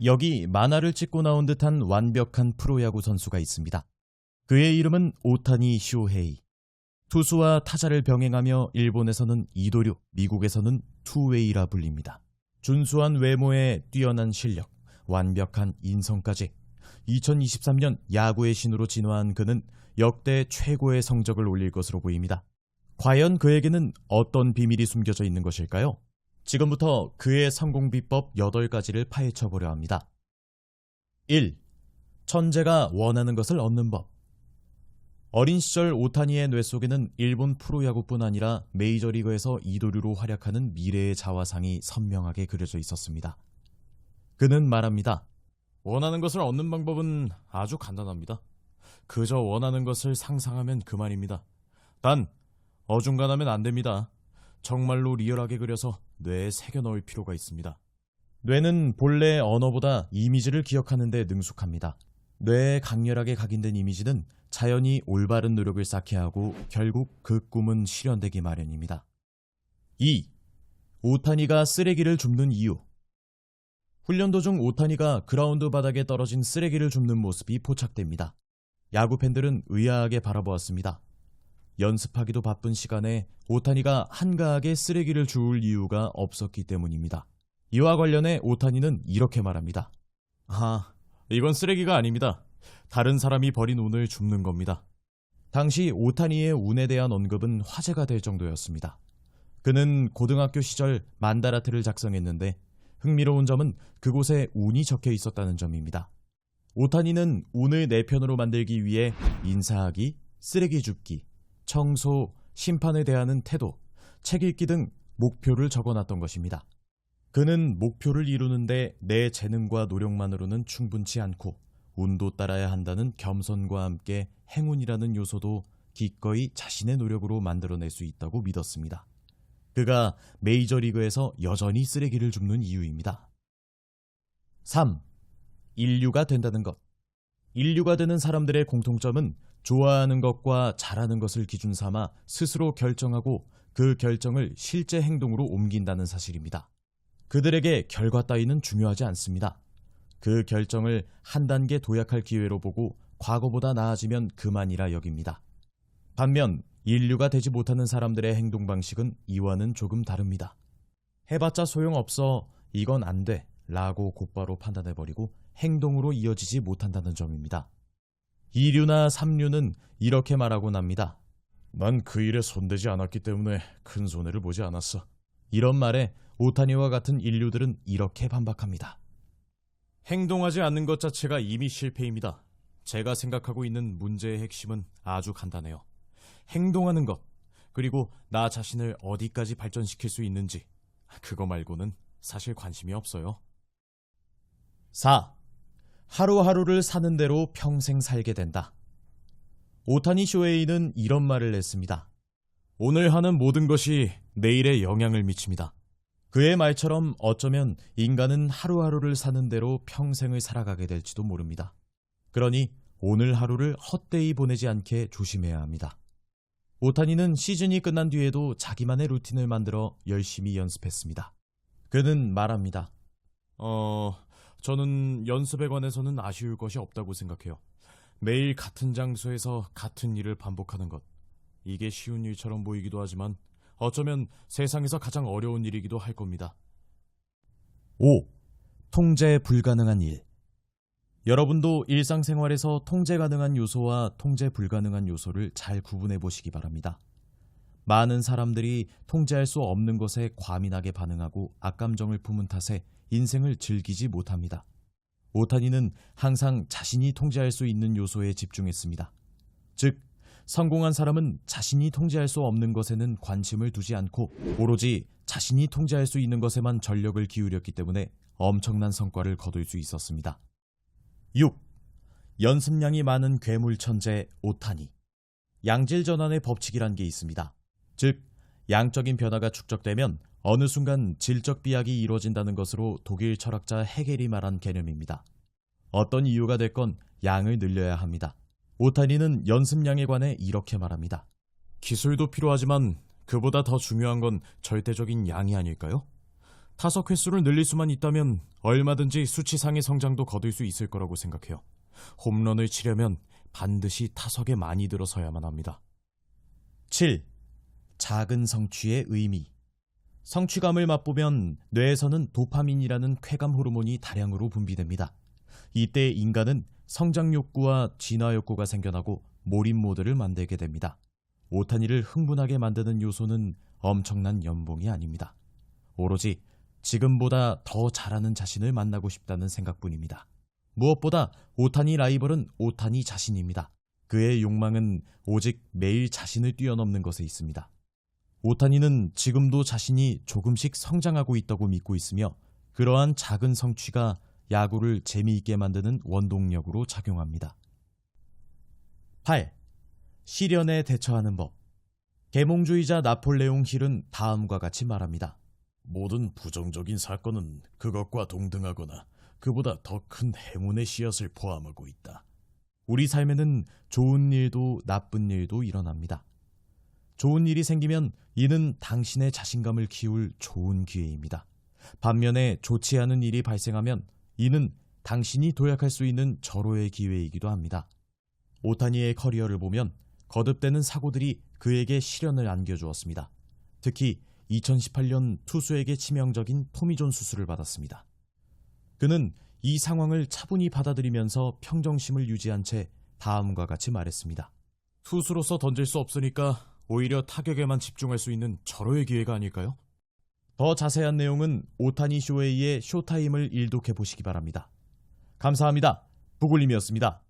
여기 만화를 찍고 나온 듯한 완벽한 프로야구 선수가 있습니다. 그의 이름은 오타니 쇼헤이. 투수와 타자를 병행하며 일본에서는 이도류, 미국에서는 투웨이라 불립니다. 준수한 외모에 뛰어난 실력, 완벽한 인성까지 2023년 야구의 신으로 진화한 그는 역대 최고의 성적을 올릴 것으로 보입니다. 과연 그에게는 어떤 비밀이 숨겨져 있는 것일까요? 지금부터 그의 성공 비법 8가지를 파헤쳐보려 합니다. 1. 천재가 원하는 것을 얻는 법. 어린 시절 오타니의 뇌 속에는 일본 프로야구뿐 아니라 메이저리그에서 이도류로 활약하는 미래의 자화상이 선명하게 그려져 있었습니다. 그는 말합니다. 원하는 것을 얻는 방법은 아주 간단합니다. 그저 원하는 것을 상상하면 그만입니다. 단, 어중간하면 안 됩니다. 정말로 리얼하게 그려서 뇌에 새겨 넣을 필요가 있습니다. 뇌는 본래 언어보다 이미지를 기억하는 데 능숙합니다. 뇌에 강렬하게 각인된 이미지는 자연히 올바른 노력을 쌓게 하고 결국 그 꿈은 실현되기 마련입니다. 2. 오타니가 쓰레기를 줍는 이유. 훈련 도중 오타니가 그라운드 바닥에 떨어진 쓰레기를 줍는 모습이 포착됩니다. 야구 팬들은 의아하게 바라보았습니다. 연습하기도 바쁜 시간에 오타니가 한가하게 쓰레기를 주울 이유가 없었기 때문입니다. 이와 관련해 오타니는 이렇게 말합니다. 이건 쓰레기가 아닙니다. 다른 사람이 버린 운을 줍는 겁니다. 당시 오타니의 운에 대한 언급은 화제가 될 정도였습니다. 그는 고등학교 시절 만다라트를 작성했는데 흥미로운 점은 그곳에 운이 적혀 있었다는 점입니다. 오타니는 운을 내 편으로 만들기 위해 인사하기, 쓰레기 줍기, 청소, 심판에 대하는 태도, 책 읽기 등 목표를 적어놨던 것입니다. 그는 목표를 이루는데 내 재능과 노력만으로는 충분치 않고 운도 따라야 한다는 겸손과 함께 행운이라는 요소도 기꺼이 자신의 노력으로 만들어낼 수 있다고 믿었습니다. 그가 메이저리그에서 여전히 쓰레기를 줍는 이유입니다. 3. 인류가 된다는 것. 인류가 되는 사람들의 공통점은 좋아하는 것과 잘하는 것을 기준 삼아 스스로 결정하고 그 결정을 실제 행동으로 옮긴다는 사실입니다. 그들에게 결과 따위는 중요하지 않습니다. 그 결정을 한 단계 도약할 기회로 보고 과거보다 나아지면 그만이라 여깁니다. 반면 인류가 되지 못하는 사람들의 행동 방식은 이와는 조금 다릅니다. 해봤자 소용없어, 이건 안 돼 라고 곧바로 판단해버리고 행동으로 이어지지 못한다는 점입니다. 2류나 3류는 이렇게 말하곤 합니다. 난 그 일에 손대지 않았기 때문에 큰 손해를 보지 않았어. 이런 말에 오타니와 같은 인류들은 이렇게 반박합니다. 행동하지 않는 것 자체가 이미 실패입니다. 제가 생각하고 있는 문제의 핵심은 아주 간단해요. 행동하는 것, 그리고 나 자신을 어디까지 발전시킬 수 있는지, 그거 말고는 사실 관심이 없어요. 4. 하루하루를 사는 대로 평생 살게 된다. 오타니 쇼헤이는 이런 말을 했습니다. 오늘 하는 모든 것이 내일에 영향을 미칩니다. 그의 말처럼 어쩌면 인간은 하루하루를 사는 대로 평생을 살아가게 될지도 모릅니다. 그러니 오늘 하루를 헛되이 보내지 않게 조심해야 합니다. 오타니는 시즌이 끝난 뒤에도 자기만의 루틴을 만들어 열심히 연습했습니다. 그는 말합니다. 저는 연습에 관해서는 아쉬울 것이 없다고 생각해요. 매일 같은 장소에서 같은 일을 반복하는 것. 이게 쉬운 일처럼 보이기도 하지만 어쩌면 세상에서 가장 어려운 일이기도 할 겁니다. 5. 통제 불가능한 일. 여러분도 일상생활에서 통제 가능한 요소와 통제 불가능한 요소를 잘 구분해 보시기 바랍니다. 많은 사람들이 통제할 수 없는 것에 과민하게 반응하고 악감정을 품은 탓에 인생을 즐기지 못합니다. 오타니는 항상 자신이 통제할 수 있는 요소에 집중했습니다. 즉, 성공한 사람은 자신이 통제할 수 없는 것에는 관심을 두지 않고 오로지 자신이 통제할 수 있는 것에만 전력을 기울였기 때문에 엄청난 성과를 거둘 수 있었습니다. 6. 연습량이 많은 괴물 천재 오타니. 양질 전환의 법칙이란 게 있습니다. 즉, 양적인 변화가 축적되면 어느 순간 질적 비약이 이루어진다는 것으로 독일 철학자 헤겔이 말한 개념입니다. 어떤 이유가 됐건 양을 늘려야 합니다. 오타니는 연습량에 관해 이렇게 말합니다. 기술도 필요하지만 그보다 더 중요한 건 절대적인 양이 아닐까요? 타석 횟수를 늘릴 수만 있다면 얼마든지 수치상의 성장도 거둘 수 있을 거라고 생각해요. 홈런을 치려면 반드시 타석에 많이 들어서야만 합니다. 7. 작은 성취의 의미. 성취감을 맛보면 뇌에서는 도파민이라는 쾌감 호르몬이 다량으로 분비됩니다. 이때 인간은 성장 욕구와 진화 욕구가 생겨나고 몰입 모드를 만들게 됩니다. 오타니를 흥분하게 만드는 요소는 엄청난 연봉이 아닙니다. 오로지 지금보다 더 잘하는 자신을 만나고 싶다는 생각뿐입니다. 무엇보다 오타니 라이벌은 오타니 자신입니다. 그의 욕망은 오직 매일 자신을 뛰어넘는 것에 있습니다. 오타니는 지금도 자신이 조금씩 성장하고 있다고 믿고 있으며 그러한 작은 성취가 야구를 재미있게 만드는 원동력으로 작용합니다. 8. 시련에 대처하는 법. 계몽주의자 나폴레옹 힐은 다음과 같이 말합니다. 모든 부정적인 사건은 그것과 동등하거나 그보다 더 큰 행운의 씨앗을 포함하고 있다. 우리 삶에는 좋은 일도 나쁜 일도 일어납니다. 좋은 일이 생기면 이는 당신의 자신감을 키울 좋은 기회입니다. 반면에 좋지 않은 일이 발생하면 이는 당신이 도약할 수 있는 절호의 기회이기도 합니다. 오타니의 커리어를 보면 거듭되는 사고들이 그에게 시련을 안겨주었습니다. 특히 2018년 투수에게 치명적인 토미존 수술을 받았습니다. 그는 이 상황을 차분히 받아들이면서 평정심을 유지한 채 다음과 같이 말했습니다. 투수로서 던질 수 없으니까 오히려 타격에만 집중할 수 있는 절호의 기회가 아닐까요? 더 자세한 내용은 오타니 쇼헤이의 쇼타임을 일독해 보시기 바랍니다. 감사합니다. 부굴림이었습니다.